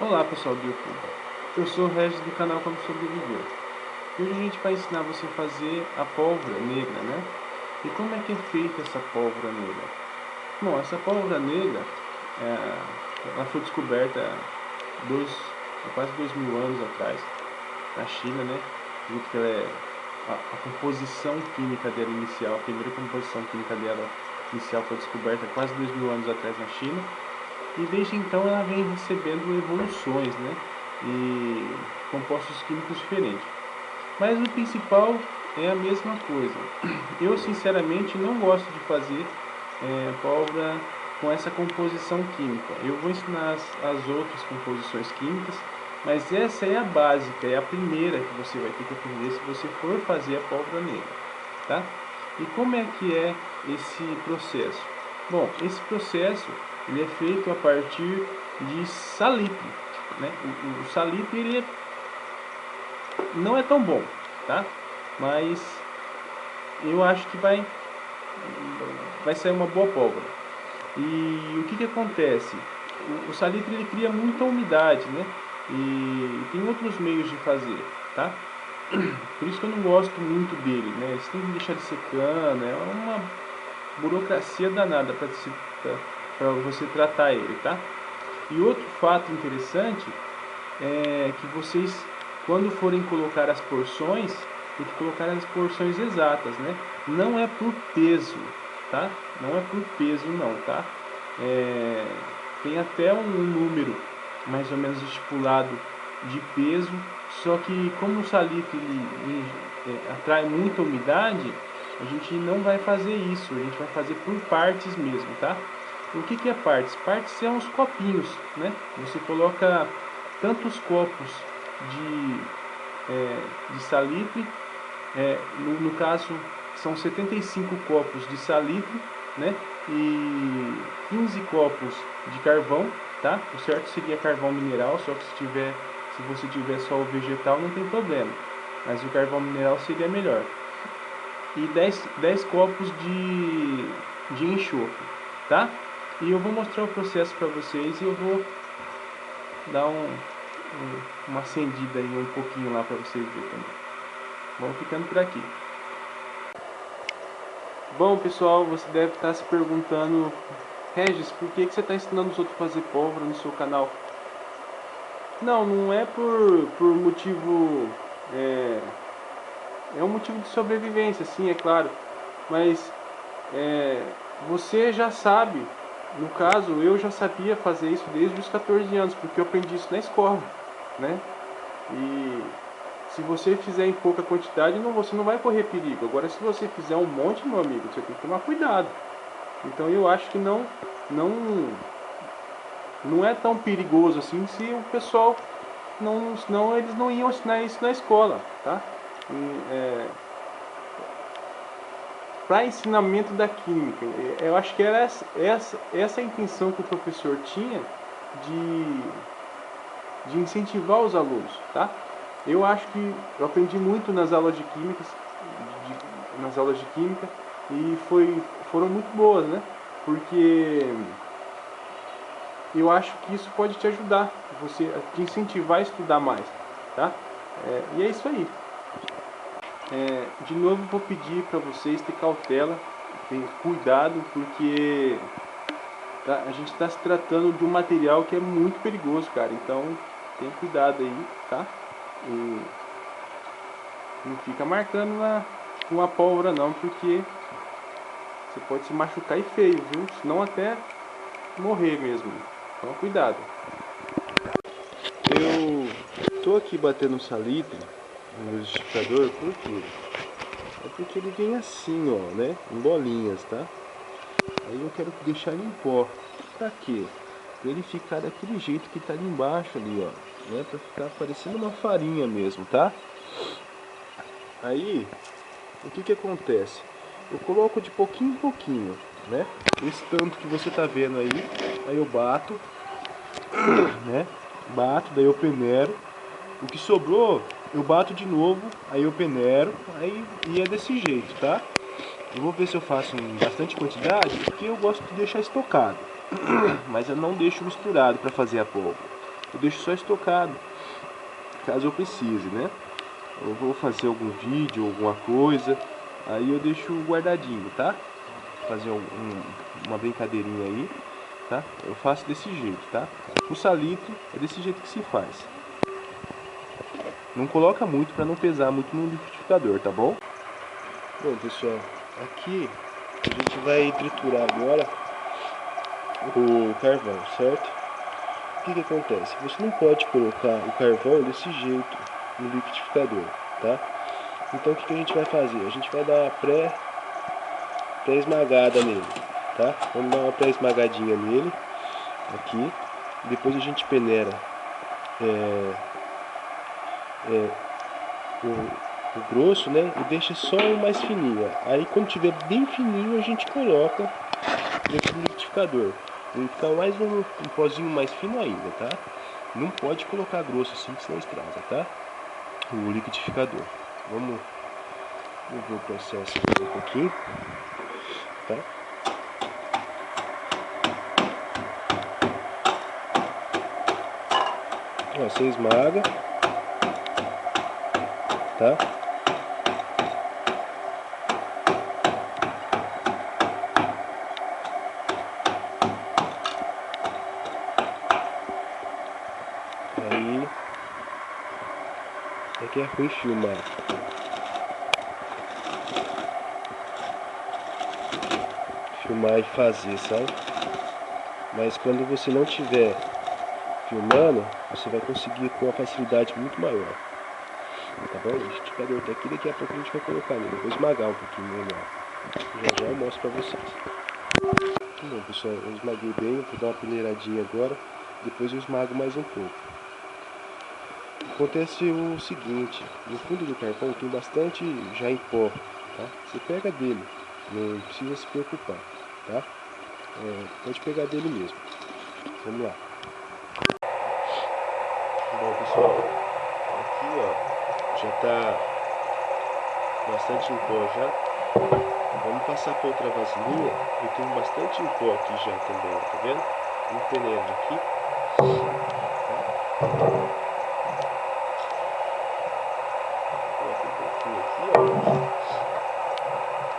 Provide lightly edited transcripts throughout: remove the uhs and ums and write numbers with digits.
Olá pessoal do YouTube, eu sou o Regis do canal Como Sobreviver e hoje a gente vai ensinar você a fazer a pólvora negra, né? E como é que é feita essa pólvora negra? Bom, essa pólvora negra, ela foi descoberta há quase 2000 anos atrás, na China, né? Visto que ela a composição química dela inicial, a primeira composição química dela inicial foi descoberta quase 2000 anos atrás na China. E desde então ela vem recebendo evoluções, né? E compostos químicos diferentes. Mas o principal é a mesma coisa. Eu sinceramente não gosto de fazer pólvora com essa composição química. Eu vou ensinar as outras composições químicas, mas essa é a básica, é a primeira que você vai ter que aprender se você for fazer a pólvora negra, tá? E como é que é esse processo? Bom, esse processo ele é feito a partir de salitre, né? O salitre ele não é tão bom, tá? Mas eu acho que vai sair uma boa pólvora. E o que que acontece? O salitre ele cria muita umidade, né? E tem outros meios de fazer, tá? Por isso que eu não gosto muito dele, né? Você tem que deixar ele secando, é uma burocracia danada para você tratar ele, tá? E outro fato interessante é que vocês, quando forem colocar as porções, tem que colocar as porções exatas, né? Não é por peso, tá? Não é por peso não, tá? Tem até um número mais ou menos estipulado de peso, só que como o salitre atrai muita umidade, a gente não vai fazer isso, a gente vai fazer por partes mesmo, tá? O que que é partes? Partes são os copinhos, né? Você coloca tantos copos de salitre, no caso são 75 copos de salitre, né? E 15 copos de carvão, tá? O certo seria carvão mineral, só que se você tiver só o vegetal não tem problema, mas o carvão mineral seria melhor. E 10 copos de enxofre, tá? E eu vou mostrar o processo para vocês e eu vou dar uma acendida aí um pouquinho lá para vocês verem também. Vamos ficando por aqui. Bom pessoal, você deve estar se perguntando: Regis, por que você está ensinando os outros a fazer pólvora no seu canal? Não, não é por motivo... É um motivo de sobrevivência, sim, é claro. Mas você já sabe, no caso, eu já sabia fazer isso desde os 14 anos, porque eu aprendi isso na escola, né? E se você fizer em pouca quantidade, você não vai correr perigo. Agora, se você fizer um monte, meu amigo, você tem que tomar cuidado. Então, eu acho que não é tão perigoso assim se o pessoal senão eles não iam ensinar isso na escola, tá? Para ensinamento da química, eu acho que era essa a intenção que o professor tinha de incentivar os alunos, tá? Eu acho que eu aprendi muito nas aulas de química, e foram muito boas, né? Porque eu acho que isso pode te ajudar, te incentivar a estudar mais, tá? E é isso aí. De novo vou pedir para vocês ter cautela, ter cuidado, porque a gente está se tratando de um material que é muito perigoso, cara. Então tem cuidado aí, tá? E não fica marcando com a pólvora não, porque você pode se machucar e feio, viu? Senão até morrer mesmo. Então cuidado. Eu tô aqui batendo salitre no liquidificador, por quê? É porque ele vem assim, ó, né? Em bolinhas, tá? Aí eu quero deixar ele em pó. Pra quê? Pra ele ficar daquele jeito que tá ali embaixo ali, ó. Né? Pra ficar parecendo uma farinha mesmo, tá? Aí, o que que acontece? Eu coloco de pouquinho em pouquinho, né? Esse tanto que você tá vendo aí eu bato, né? Bato, daí eu peneiro. O que sobrou, eu bato de novo, aí eu peneiro, e é desse jeito, tá? Eu vou ver se eu faço em bastante quantidade, porque eu gosto de deixar estocado. Mas eu não deixo misturado para fazer a polpa. eu deixo só estocado, caso eu precise, né? Eu vou fazer algum vídeo, alguma coisa, aí eu deixo guardadinho, tá? Fazer uma brincadeirinha aí, tá? Eu faço desse jeito, tá? O salitro é desse jeito que se faz. Não coloca muito para não pesar muito no liquidificador, tá bom? Bom, pessoal, aqui a gente vai triturar agora o carvão, certo? O que acontece? Você não pode colocar o carvão desse jeito no liquidificador, tá? Então o que a gente vai fazer? A gente vai dar uma pré-esmagada nele, tá? Vamos dar uma pré-esmagadinha nele, aqui. Depois a gente peneira o grosso, né? E deixa só o mais fininho. Aí quando tiver bem fininho a gente coloca dentro do liquidificador. Ele fica mais um pozinho mais fino ainda, tá? Não pode colocar grosso assim, senão estraga, tá? O liquidificador. Vamos ver o processo aqui um pouquinho, tá? Ó, você esmaga, tá? Aí é que é ruim filmar. Filmar e fazer, sabe? Mas quando você não tiver filmando, você vai conseguir com uma facilidade muito maior. Tá bom? O liquidificador tá aqui, daqui a pouco a gente vai colocar nele. Vou esmagar um pouquinho melhor. Já eu mostro pra vocês. Bom, pessoal, eu esmaguei bem, vou dar uma peneiradinha agora. Depois eu esmago mais um pouco. Acontece o seguinte, no fundo do carvão tem bastante já em pó, tá? Você pega dele, não precisa se preocupar, tá? Pode pegar dele mesmo. Vamos lá. Bom, pessoal, aqui ó, já tá bastante em pó já. Vamos passar para outra vasilhinha. Eu tenho bastante em pó aqui já também, tá vendo? Vamos peneirando aqui. Coloca um pouquinho aqui, ó.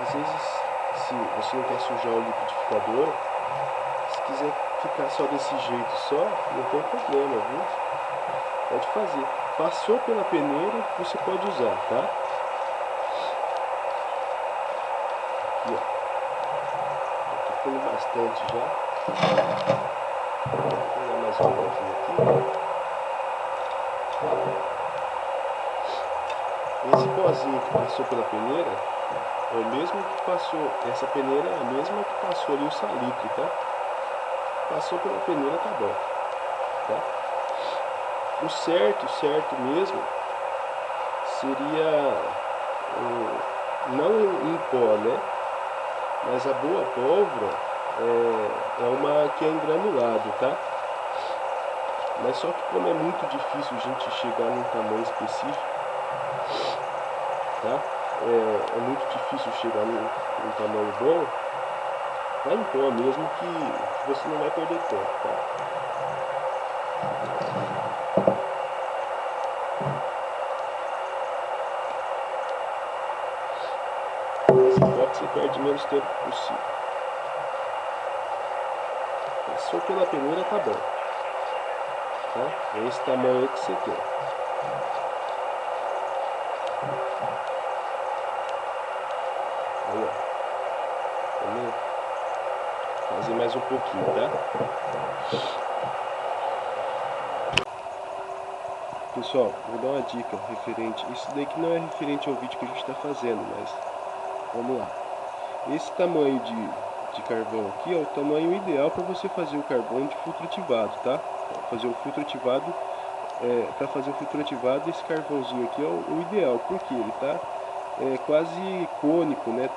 Às vezes, se você não quer sujar o liquidificador, se quiser ficar só desse jeito só, não tem problema, viu? Pode fazer. Passou pela peneira, você pode usar, tá? Aqui, ó. Tá ficando bastante já. Vou pegar mais um pouquinho aqui. Esse pozinho que passou pela peneira é o mesmo que passou. Essa peneira é a mesma que passou ali o salitro, tá? Passou pela peneira, tá bom, tá? O certo mesmo seria não em pó, né? Mas a boa pólvora é uma que é em granulado, tá? Mas só que como é muito difícil a gente chegar num tamanho específico, tá? É muito difícil chegar num tamanho bom, vai em pó mesmo que você não vai perder tempo, tá? Você perde menos tempo possível. Passou pela peneira, tá bom. Tá? É esse tamanho aí que você quer. Aí, ó. Vamos fazer mais um pouquinho, tá? Pessoal, vou dar uma dica referente. Isso daqui não é referente ao vídeo que a gente está fazendo, mas vamos lá. Esse tamanho de carvão aqui é o tamanho ideal para você fazer o carvão de filtro ativado, tá? Fazer o filtro ativado, para fazer o filtro ativado, esse carvãozinho aqui é o ideal, porque ele tá quase cônico, né?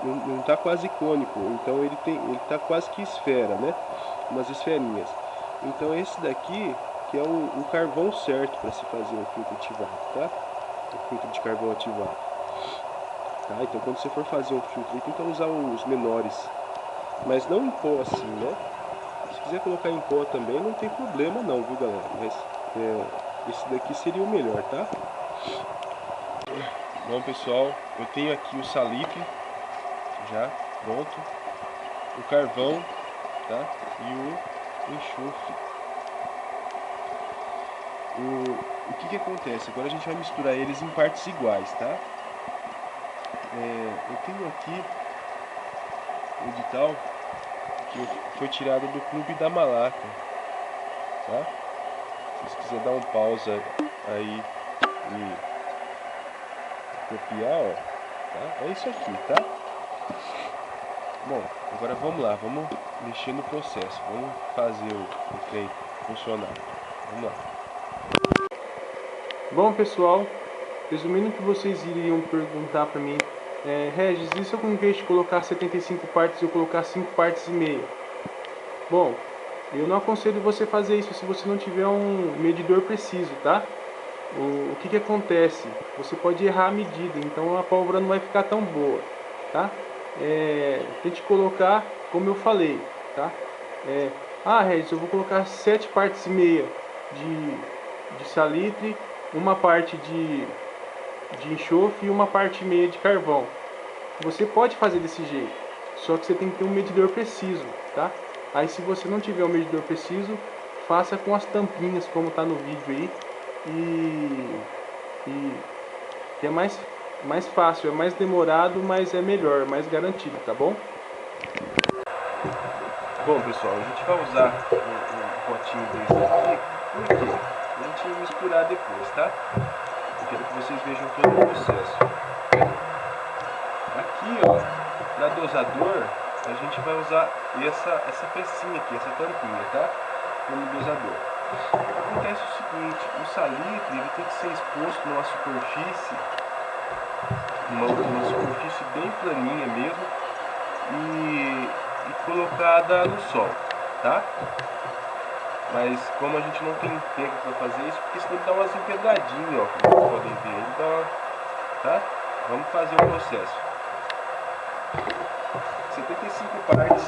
Não tá quase cônico, então ele tá quase que esfera, né? Umas esferinhas. Então esse daqui que é o carvão certo para se fazer o filtro ativado, tá? O filtro de carvão ativado. Tá? Então quando você for fazer um filtro, tenta usar os menores, mas não em pó assim, né? Se quiser colocar em pó também não tem problema não, viu galera? Mas esse daqui seria o melhor, tá? Bom pessoal, eu tenho aqui o salitre já pronto, o carvão, tá? E o enxofre. O que acontece? Agora a gente vai misturar eles em partes iguais, tá? Eu tenho aqui o edital que foi tirado do Clube da Malaca, tá? Se você quiser dar um pausa aí e copiar, ó, tá? É isso aqui, tá? Bom, agora vamos lá, vamos mexer no processo, vamos fazer o trem funcionar. Vamos lá. Bom pessoal, resumindo o que vocês iriam perguntar para mim, Regis, e se eu, em vez de colocar 75 partes, eu colocar 5 partes e meia? Bom, eu não aconselho você fazer isso se você não tiver um medidor preciso, tá? O que acontece? Você pode errar a medida, então a pólvora não vai ficar tão boa, tá? Tente colocar como eu falei, tá? Regis, eu vou colocar 7 partes e meia de salitre, uma parte de enxofre e uma parte e meia de carvão. Você pode fazer desse jeito, só que você tem que ter um medidor preciso, tá? Aí se você não tiver um medidor preciso, faça com as tampinhas, como está no vídeo aí, e que é mais fácil, é mais demorado, mas é melhor, mais garantido, tá bom? Bom pessoal, a gente vai usar um potinho desse aqui, por quê? A gente misturar depois, tá? Eu quero que vocês vejam todo o processo. Aqui, ó, na dosador, a gente vai usar essa pecinha aqui, essa tampinha, tá? Como dosador. Acontece o seguinte, o salitre ele tem que ser exposto numa superfície, uma superfície bem planinha mesmo, e colocada no sol, tá? Mas como a gente não tem tempo para fazer isso, porque senão ele dá umas empedradinhas, ó, como vocês podem ver, ele dá uma, tá? Vamos fazer o processo. 75 partes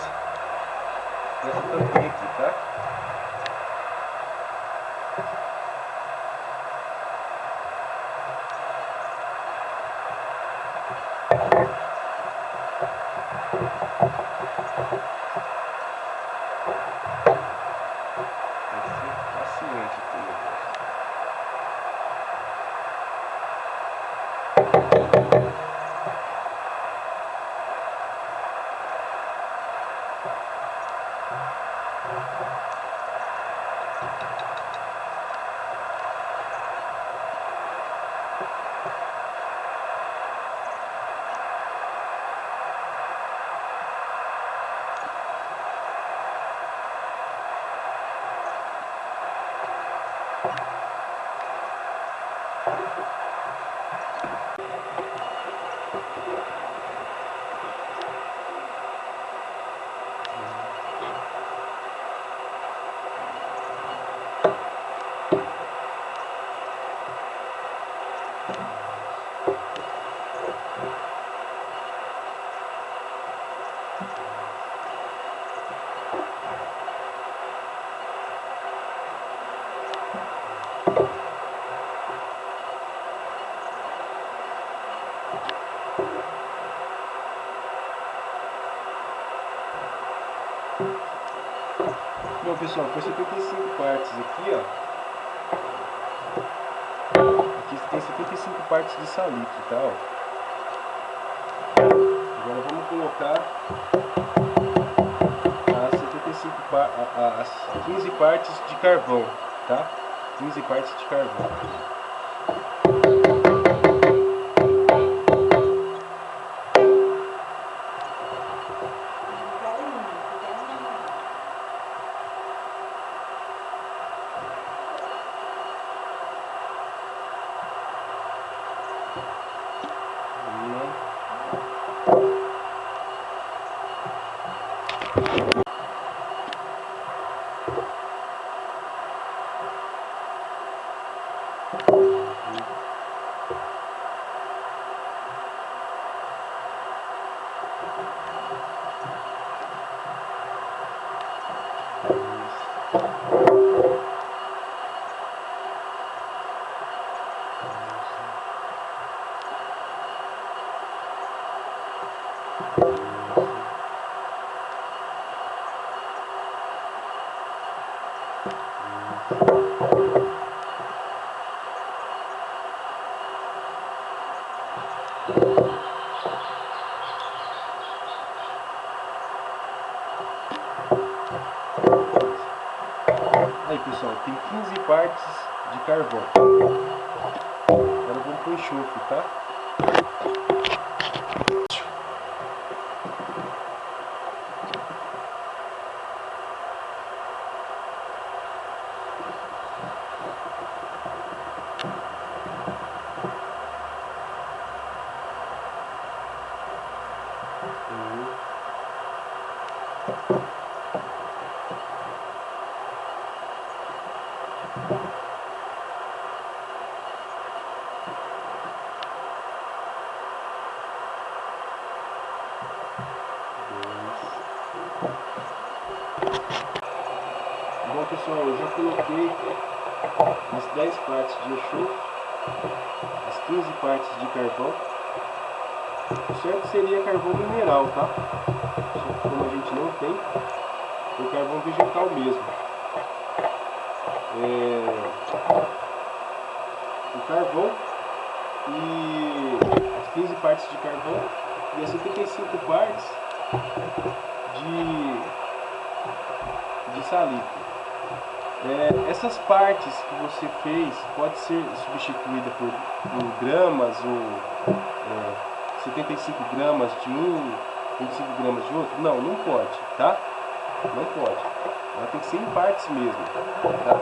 dessa tampinha aqui, tá? Vai ser paciente aqui, meu Deus. Bom pessoal, foi 75 partes aqui, ó. Aqui tem 75 partes de salitre, tá? Ó. Agora vamos colocar as 15 partes de carvão, tá? 15 partes de carvão. Aí pessoal, tem 15 partes de carvão. Agora vamos pro enxofre, tá? Bom pessoal, eu já coloquei as 10 partes de enxofre, as 15 partes de carvão. O certo seria carvão mineral, tá? Só que como a gente não tem, é o carvão vegetal mesmo. O carvão e as 15 partes de carvão e as 75 partes de salitre. Essas partes que você fez pode ser substituída por gramas ou 75 gramas de um, 25 gramas de outro? Não, não pode, tá? Não pode. Ela tem que ser em partes mesmo, tá?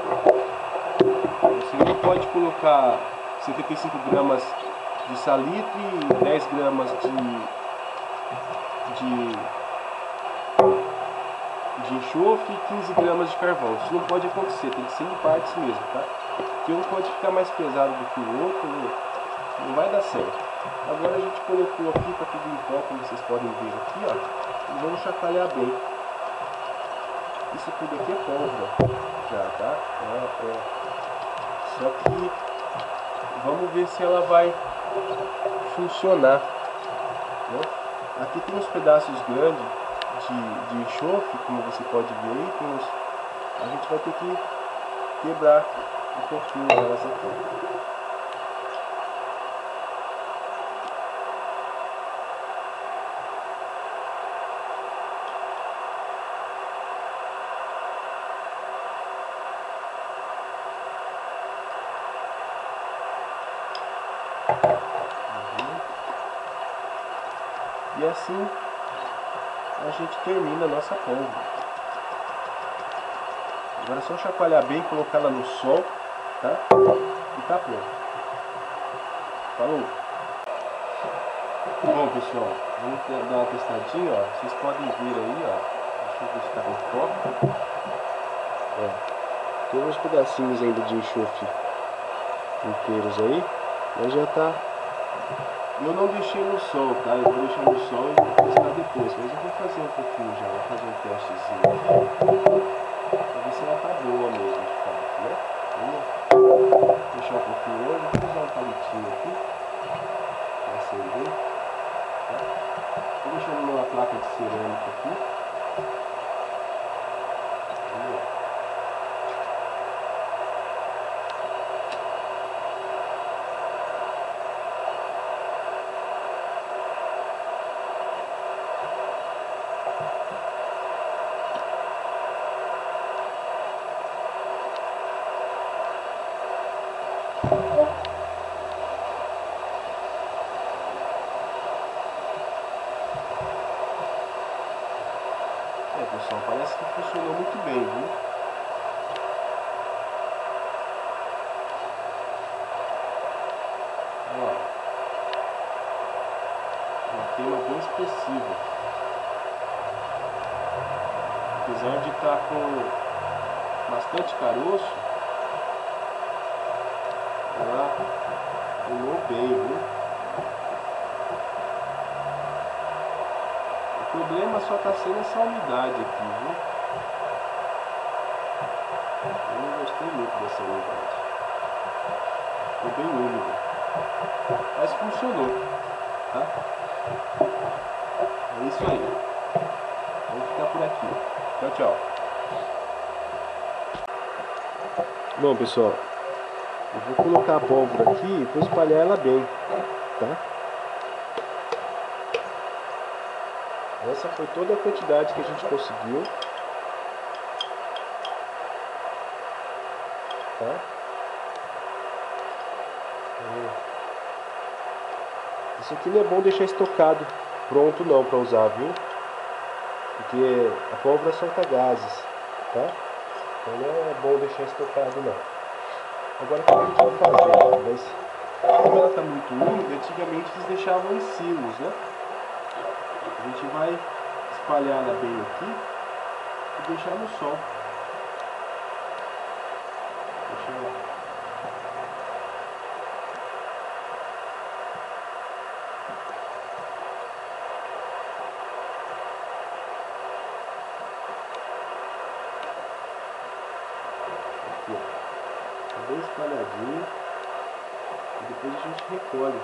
Você não pode colocar 75 gramas de salitre e 10 gramas de enxofre e 15 gramas de carvão. Isso não pode acontecer, tem que ser em partes mesmo, tá? Porque um pode ficar mais pesado do que o outro, não vai dar certo. Agora a gente colocou aqui, tá tudo em pó, como vocês podem ver aqui, ó. E vamos chacoalhar bem. Isso tudo aqui é pólvora, já, tá? Só que vamos ver se ela vai funcionar, né? Aqui tem uns pedaços grandes de enxofre, como você pode ver aí, a gente vai ter que quebrar um pouquinho elas aqui. E assim a gente termina a nossa pólvora. Agora é só chacoalhar bem, colocar ela no sol, tá? E tá pronto. Falou! Bom pessoal, vamos dar uma testadinha, ó. Vocês podem ver aí, ó. Deixa eu ver se tá com foco. Tem uns pedacinhos ainda de enxofre inteiros aí, mas já tá. Eu não deixei no sol, tá? Eu vou deixar no sol e vou testar depois, mas eu vou fazer um pouquinho já, vou fazer um testezinho aqui, pra ver se ela tá boa mesmo, de fato, né? Vamos deixar um pouquinho hoje, vou usar um palitinho aqui, pra acender, tá? Vou deixando numa placa de cerâmica aqui. Vamos lá. Pessoal, parece que funcionou muito bem, viu? Olha lá. Uma queima bem expressiva. Apesar de estar com bastante caroço, ela queimou bem, viu? O problema só está sendo essa umidade aqui, viu? Eu não gostei muito dessa umidade. Ficou bem úmido. Mas funcionou, tá? É isso aí. Vamos ficar por aqui. Tchau, tchau. Bom, pessoal, eu vou colocar a pólvora aqui e vou espalhar ela bem, tá? Essa foi toda a quantidade que a gente conseguiu, tá? Isso aqui não é bom deixar estocado pronto não para usar, viu? Porque a pólvora solta gases, tá? Então não é bom deixar estocado não. Agora o que a gente vai fazer? Mas, como ela está muito úmida, antigamente eles deixavam em silos, né? A gente vai espalhar ela bem aqui e deixar no sol. Deixa ela... Aqui, ó. Tá bem espalhadinho. E depois a gente recolhe.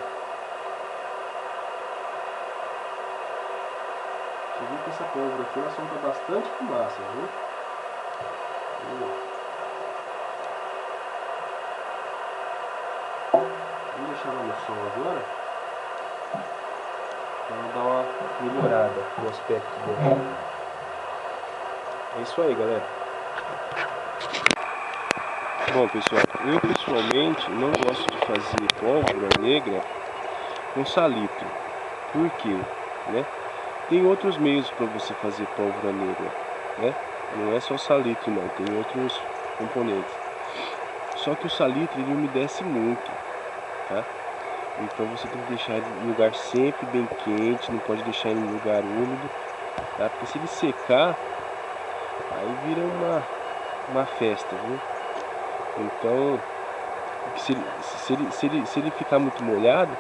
Você viu que essa pólvora aqui ela solta bastante fumaça, viu? Vamos deixar ela no sol agora. Para ela dar uma melhorada no aspecto dela. É isso aí, galera. Bom, pessoal, eu pessoalmente não gosto de fazer pólvora negra com salitre. Por quê? Né? Tem outros meios para você fazer pólvora negra, né? Não é só salitre não, tem outros componentes. Só que o salitre ele umedece muito, tá? Então você tem que deixar ele em lugar sempre bem quente, não pode deixar em lugar úmido, tá? Porque se ele secar, aí vira uma festa, viu? Então, se ele ficar muito molhado,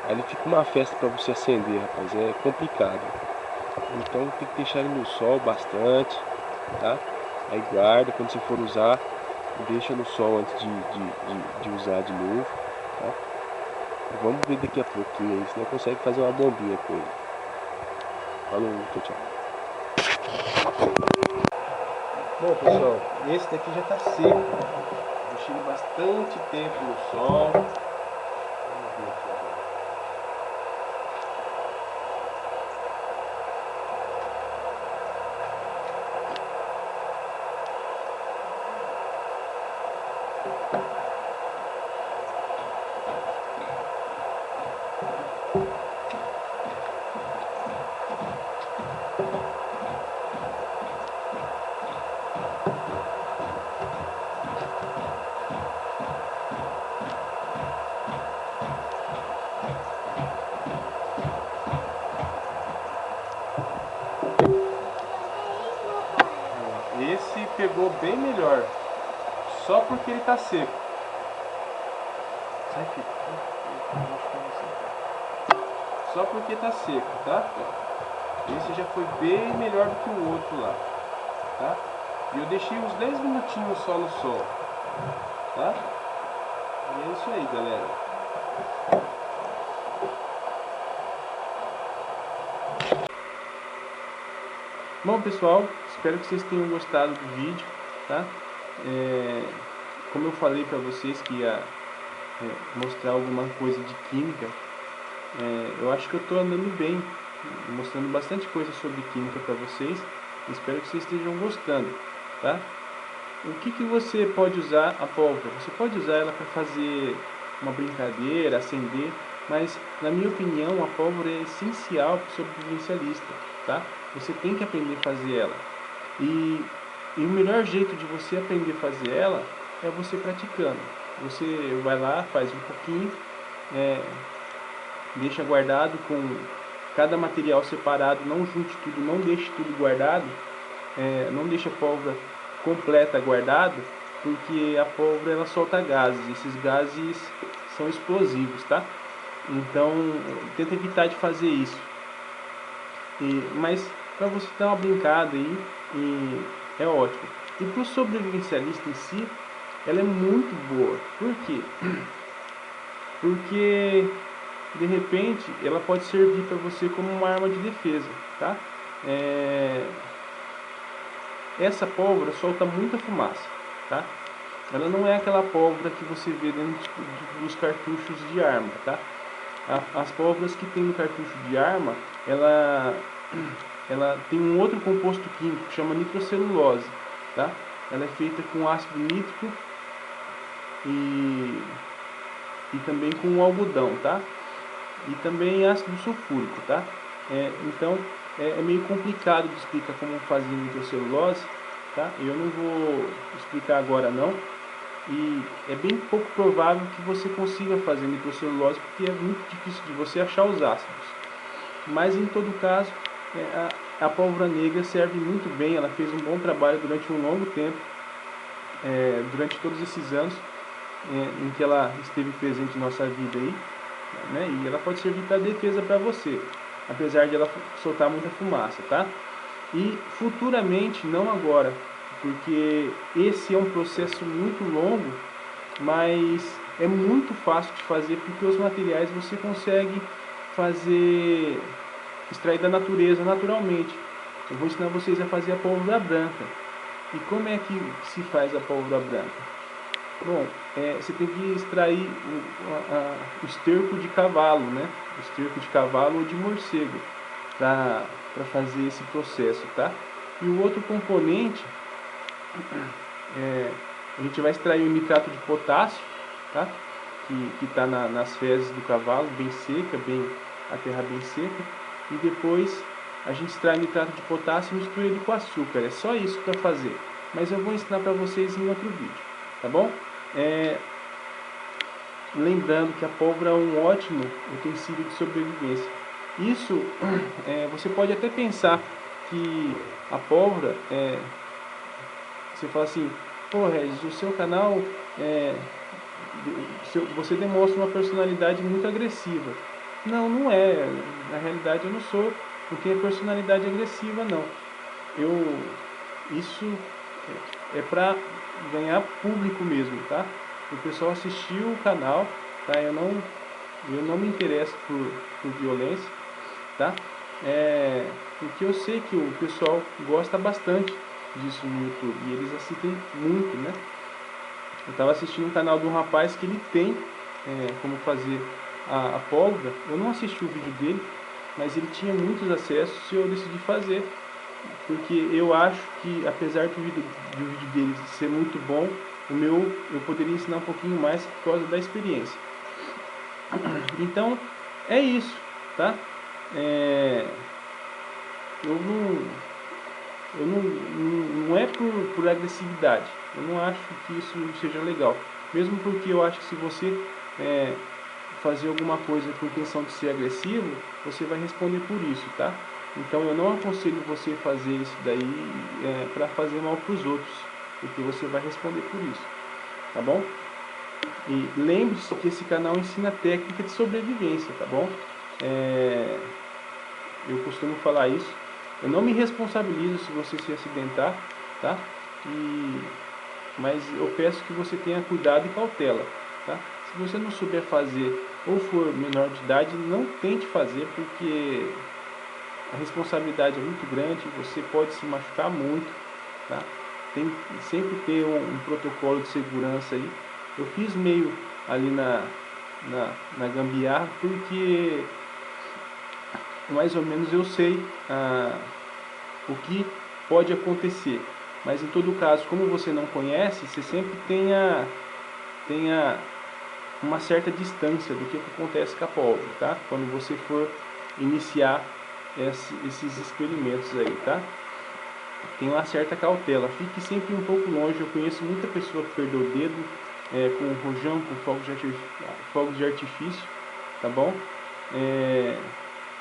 aí ele fica uma festa para você acender, rapaz, é complicado. Então tem que deixar ele no sol bastante, tá? Aí guarda, quando você for usar, deixa no sol antes de usar de novo, tá? E vamos ver daqui a pouquinho aí, se não consegue fazer uma bombinha com ele. Falou, tchau, tchau. Bom, pessoal, esse daqui já tá seco. Deixei ele bastante tempo no sol. Vamos ver aqui agora. Esse pegou bem melhor, só porque ele tá seco. Sai, filho. Só porque tá seco, tá? Esse já foi bem melhor do que o outro lá, tá? E eu deixei uns 10 minutinhos só no sol, tá? E é isso aí, galera. Bom, pessoal, espero que vocês tenham gostado do vídeo, tá? Como eu falei para vocês que ia mostrar alguma coisa de química, eu acho que eu estou andando bem, mostrando bastante coisa sobre química para vocês. Espero que vocês estejam gostando, tá? O que você pode usar a pólvora? Você pode usar ela para fazer uma brincadeira, acender, mas na minha opinião a pólvora é essencial para o sobrevivencialista, tá? Você tem que aprender a fazer ela. E o melhor jeito de você aprender a fazer ela é você praticando. Você vai lá, faz um pouquinho, deixa guardado com cada material separado, não junte tudo, não deixe tudo guardado, não deixe a pólvora completa guardada, porque a pólvora ela solta gases, esses gases são explosivos, tá? Então tenta evitar de fazer isso. Mas para você dar uma brincada aí, é ótimo. E para o sobrevivencialista em si, ela é muito boa. Por quê? Porque de repente ela pode servir para você como uma arma de defesa, tá? Essa pólvora solta muita fumaça, tá? Ela não é aquela pólvora que você vê dentro dos cartuchos de arma, tá? As pólvoras que tem no cartucho de arma, ela tem um outro composto químico que chama nitrocelulose, tá? Ela é feita com ácido nítrico e também com algodão, tá? E também ácido sulfúrico, tá? Então é meio complicado de explicar como fazer nitrocelulose, tá? Eu não vou explicar agora não. E é bem pouco provável que você consiga fazer nitrocelulose, porque é muito difícil de você achar os ácidos. Mas em todo caso, a pólvora negra serve muito bem, ela fez um bom trabalho durante um longo tempo, durante todos esses anos em que ela esteve presente em nossa vida aí, né? E ela pode servir para defesa para você, apesar de ela soltar muita fumaça, tá? E futuramente, não agora, porque esse é um processo muito longo, mas é muito fácil de fazer porque os materiais você consegue fazer, extrair da natureza naturalmente. Eu vou ensinar vocês a fazer a pólvora branca. E como é que se faz a pólvora branca? Bom, você tem que extrair o esterco de cavalo, né? O esterco de cavalo ou de morcego para fazer esse processo, tá? E o outro componente, a gente vai extrair o nitrato de potássio, tá? Que está nas fezes do cavalo, bem seca, a terra bem seca. E depois a gente extrai o nitrato de potássio e mistura ele com açúcar. É só isso para fazer. Mas eu vou ensinar para vocês em outro vídeo, tá bom? Lembrando que a pólvora é um ótimo utensílio de sobrevivência. Isso, você pode até pensar que a pólvora, você fala assim, pô Regis, o seu canal, você demonstra uma personalidade muito agressiva. Não, não é. Na realidade eu não sou, não tenho personalidade agressiva não. Isso é para ganhar público mesmo, tá? O pessoal assistiu o canal, tá? Eu não me interesso por violência, tá? Porque eu sei que o pessoal gosta bastante disso no YouTube e eles assistem muito, né? Eu estava assistindo um canal de um rapaz que ele tem como fazer a pólvora. Eu não assisti o vídeo dele, mas ele tinha muitos acessos e eu decidi fazer. Porque eu acho que, apesar do vídeo dele ser muito bom, o meu eu poderia ensinar um pouquinho mais por causa da experiência. Então, é isso, tá? Não é por agressividade. Eu não acho que isso seja legal. Mesmo porque eu acho que se você fazer alguma coisa com intenção de ser agressivo, você vai responder por isso, tá? Então eu não aconselho você fazer isso daí para fazer mal para os outros, porque você vai responder por isso, tá bom? E lembre-se que esse canal ensina técnica de sobrevivência, tá bom? Eu costumo falar isso. Eu não me responsabilizo se você se acidentar, tá? Mas eu peço que você tenha cuidado e cautela, tá? Se você não souber fazer ou for menor de idade, não tente fazer, porque a responsabilidade é muito grande, você pode se machucar muito, tá? Tem sempre ter um protocolo de segurança aí. Eu fiz meio ali na gambiarra, porque mais ou menos eu sei o que pode acontecer. Mas em todo caso, como você não conhece, você sempre tenha uma certa distância do que acontece com a pólvora, tá? Quando você for iniciar esses experimentos aí, tá? Tem uma certa cautela, fique sempre um pouco longe. Eu conheço muita pessoa que perdeu o dedo com rojão, com fogos de artifício, tá bom?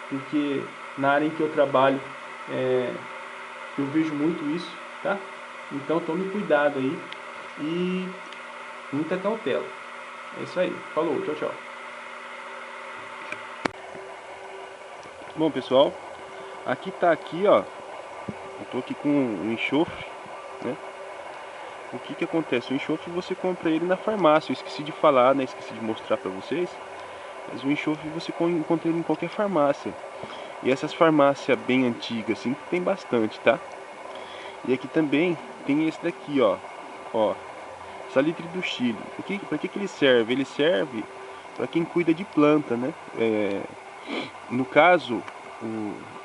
Porque na área em que eu trabalho, eu vejo muito isso, tá? Então tome cuidado aí e muita cautela. É isso aí, falou, tchau, tchau. Bom pessoal, aqui tá aqui, ó. Eu tô aqui com um enxofre, né? O que que acontece? O enxofre você compra ele na farmácia. Eu esqueci de falar, né? Esqueci de mostrar pra vocês. Mas o enxofre você encontra ele em qualquer farmácia. E essas farmácias bem antigas, assim, tem bastante, tá? E aqui também tem esse daqui, ó, salitre do Chile. Para que ele serve? Ele serve para quem cuida de planta, né? No caso,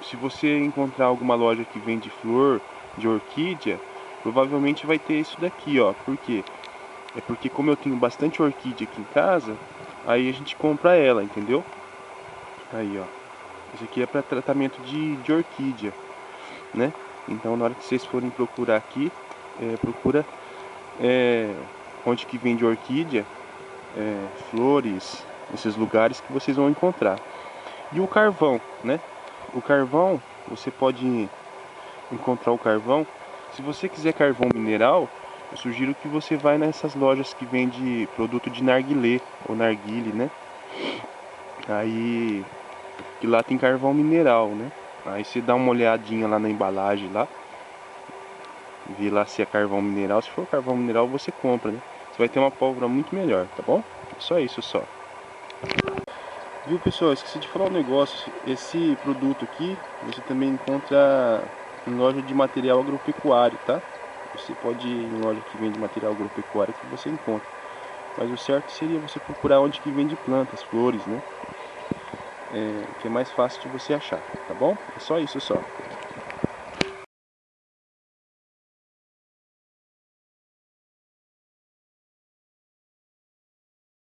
se você encontrar alguma loja que vende flor de orquídea, provavelmente vai ter isso daqui, ó. Por quê? É porque como eu tenho bastante orquídea aqui em casa, aí a gente compra ela, entendeu? Aí, ó. Isso aqui é para tratamento de orquídea, né? Então, na hora que vocês forem procurar aqui, procura onde que vende orquídea, flores, esses lugares que vocês vão encontrar. E o carvão, né? O carvão, você pode encontrar o carvão. Se você quiser carvão mineral, eu sugiro que você vai nessas lojas que vende produto de narguilé ou narguile, né? Aí, que lá tem carvão mineral, né? Aí você dá uma olhadinha lá na embalagem lá, vê lá se é carvão mineral. Se for carvão mineral, você compra, né? Você vai ter uma pólvora muito melhor, tá bom? Só isso só. Viu, pessoal? Esqueci de falar um negócio. Esse produto aqui você também encontra em loja de material agropecuário, tá? Você pode ir em loja que vende material agropecuário que você encontra. Mas o certo seria você procurar onde que vende plantas, flores, né? Que é mais fácil de você achar, tá bom? É só isso só.